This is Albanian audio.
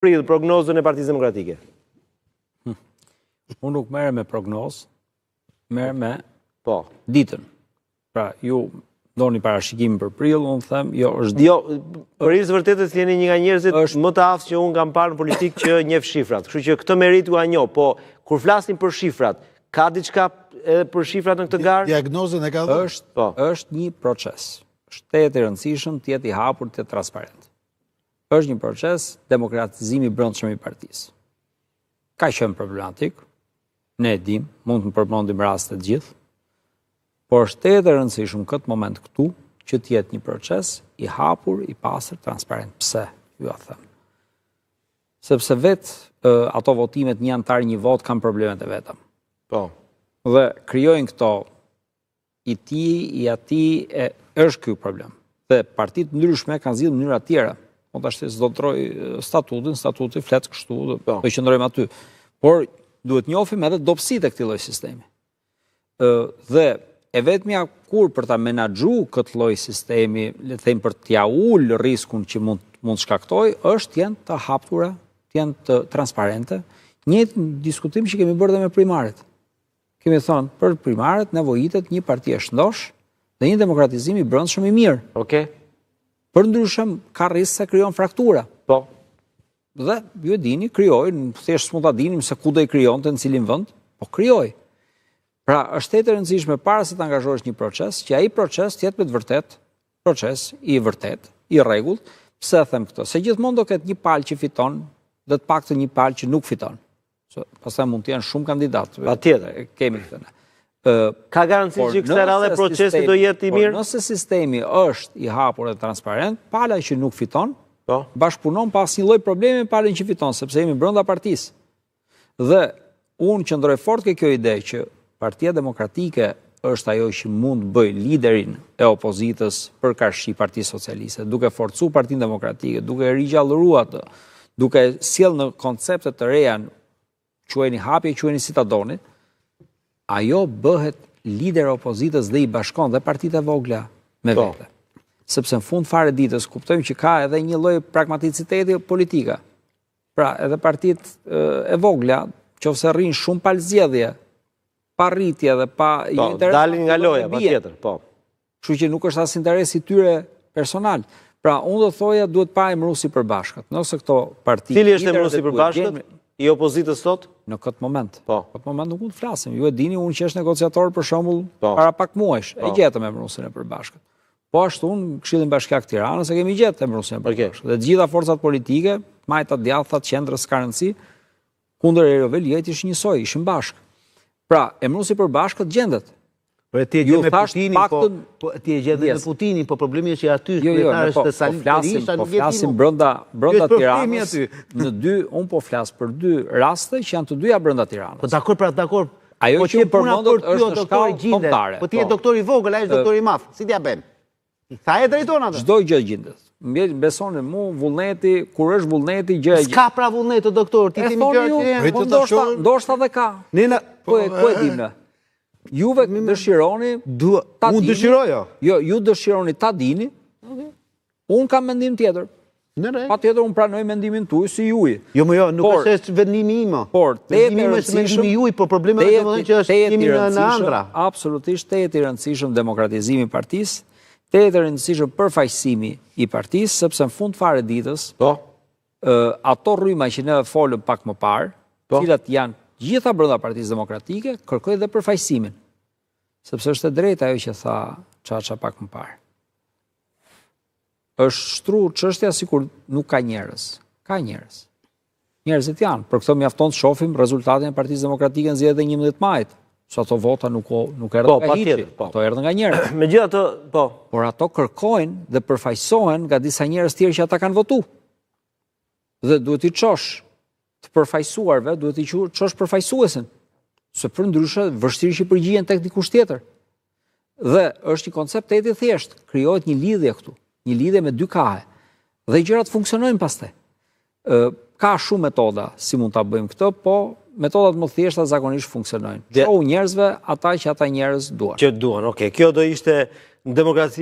prill prognozën e Partisë Demokratike? Unë nuk merrem me prognozë, merrem me ditën. Pra, ju doni parashikimin për prill, unë them, jo, është Jo, për së vërtetës jeni një nga njerëzit më të aftë që unë kam parë në politikë që njeh shifrat. Kështu që këtë merit u njoh, po kur flasim për shifrat, ka diçka edhe për shifrat në këtë garë? Diagnozën e ka dhënë? Është një proces. Është i rëndësishëm të jetë i hapur, të jetë transparent. Është një proces demokratizimi i brendshëm i partisë. Ka qenë problematik, ne e dim, mund të përmendim raste të gjithë, por është e rëndësishëm këtë moment këtu që të jetë një proces i hapur, i pastër, transparent. Pse? Ju a them. Sepse vetë ato votimet një antar një vot kanë problemet e vetëm. Po. Dhe krijojnë këto i ti, i ati, është ky problem. Dhe partitë ndryshme kanë zgjidhur mënyra të tjera. Po tash s'do të troj statuti flet kështu, do qëndrojmë aty. Por duhet njohim edhe dobësitë e këtij lloji sistemi. Dhe e vetmja kur për ta menaxhuar këtë lloj sistemi, le të them për t'ia ul riskun që mund shkaktoj, është të jenë të hapura, të jenë të transparente. Një diskutim që kemi bërë dhe me primaret. Kemi thënë, për primaret nevojitet një parti e shëndosh dhe një demokratizim i brendshëm i mirë. Okej. Për ndryshëm ka rrisë se krijon fraktura. Po. Dhe ju e dini, krijojnë, thjesht mund ta dinim se ku do i krijonte, në cilin vend, po krijoj. Pra, është e rëndësishme para se të angazhohesh një proces, që ai proces të jetë me të vërtet, proces i vërtet, i rregullt. Pse them këtë? Se gjithmonë do ketë një palë që fiton, dhe të paktën një palë që nuk fiton. Pastaj mund të jenë shumë kandidatë. Patjetër, kemi këtë ne. Ka garanci që kësaj radhe procesi do jetë i mirë? Nëse sistemi është i hapur dhe transparent, pala që nuk fiton, bashkëpunon pas një lloj problemi me palën që fiton, sepse jemi brenda partisë. Dhe unë qëndroj fort ke kjo ide që Partia Demokratike është ajo që mund të bëjë liderin e opozitës për karshi Partisë Socialiste, duke forcuar Partinë Demokratike, duke rigjallëruar atë, duke sjellë në koncepte të reja, quheni hapje, quheni si ta doni, ajo bëhet lider e opozitës dhe i bashkon dhe partitë e vogla me vete. Sepse në fund fare ditës kuptojmë që ka edhe një lloj pragmaticiteti politika. Pra, edhe partitë e vogla, nëse rrin shumë palë zgjedhje, pa rritje dhe pa interes, dalin nga loja, patjetër, po. Kështu që nuk është as interesi tyre personal. Pra, unë do thoja duhet pa emëruesi përbashkët. Nëse këto parti... Cili është emëruesi përbashkët i opozitës sot? Në këtë moment. Po. Në këtë moment nuk mund të flasim. Ju e dini, unë që është negociator për shembull para pak muajsh. E gjetëm emëruesin e përbashkët. Po ashtu unë Këshillin Bashkiak Tiranës e kemi gjetë emëruesin e përbashkët. Dhe të gjitha forcat politike, majtat, djathtat, qendrës, s'ka rëndësi, kundër Eriovel Jeti ishin njësoj, ishin bashkë. Pra, emëruesi përbashkët gjendet. Po ti e gjen me Putinin, po ti e gjen me Putinin, po problemi është që aty kryetarës të Salisha po flasim brenda Tiranës. Unë po flas për dy raste që janë të dyja brenda Tiranës. Po dakor. Ajo që përmendot është në shkallë kombëtare. Po ti je doktor i vogël, ai është doktor i madh. Si t'ja bën? Sa e drejton atë? Çdo gjë gjendet. Besoni mu, vullneti, kur është vullneti, gjë e gjithë. S'ka pra vullnet, doktor, ti kemi gjë që ndoshta dhe ka. Po e dim ne. Juve dëshironi ta dini. Unë dëshiroj. Jo, ju dëshironi ta dini. Unë kam mendim tjetër. Patjetër unë pranoj mendimin tuaj si juaj. Jo, nuk është vendimi im. Vendimi është vendimi juaj, por problemi është domethënë që është jemi në ëndra. Absolutisht te i rëndësishëm demokratizimi i partisë, te i rëndësishëm përfaqësimi i partisë, sepse në fund fare ditës, ato rryma që ne folëm pak më parë, cilat janë gjitha brenda Partisë Demokratike, kërkoj dhe përfaqësimin. Sepse është e drejtë ajo që tha Çaça pak më parë. Është shtruar çështja sikur nuk ka njerëz. Ka njerëz. Njerëzit janë, për këtë mjafton të shohim rezultatin e Partisë Demokratike në zgjedhjet e 11 majit. Se ato vota nuk erdhën nga hiçi, ato erdhën nga njerëz. Megjithatë, po. Por ato kërkojnë dhe përfaqësohen nga disa njerëz tjerë që ata kanë votuar. Dhe duhet i çosh të përfaqësuarve, duhet i çosh përfaqësuesin. Se përndryshe vështirë që përgjigjen tek dikush tjetër. Dhe është një koncept i thjeshtë, krijohet një lidhje këtu, një lidhje me dy kahe. Dhe gjërat funksionojnë pastaj. Ka shumë metoda si mund ta bëjmë këtë, po metodat më thjeshta zakonisht funksionojnë. Shoh njerëzve ata që ata njerëz duan. Që duan, okay. Kjo do ishte në demokraci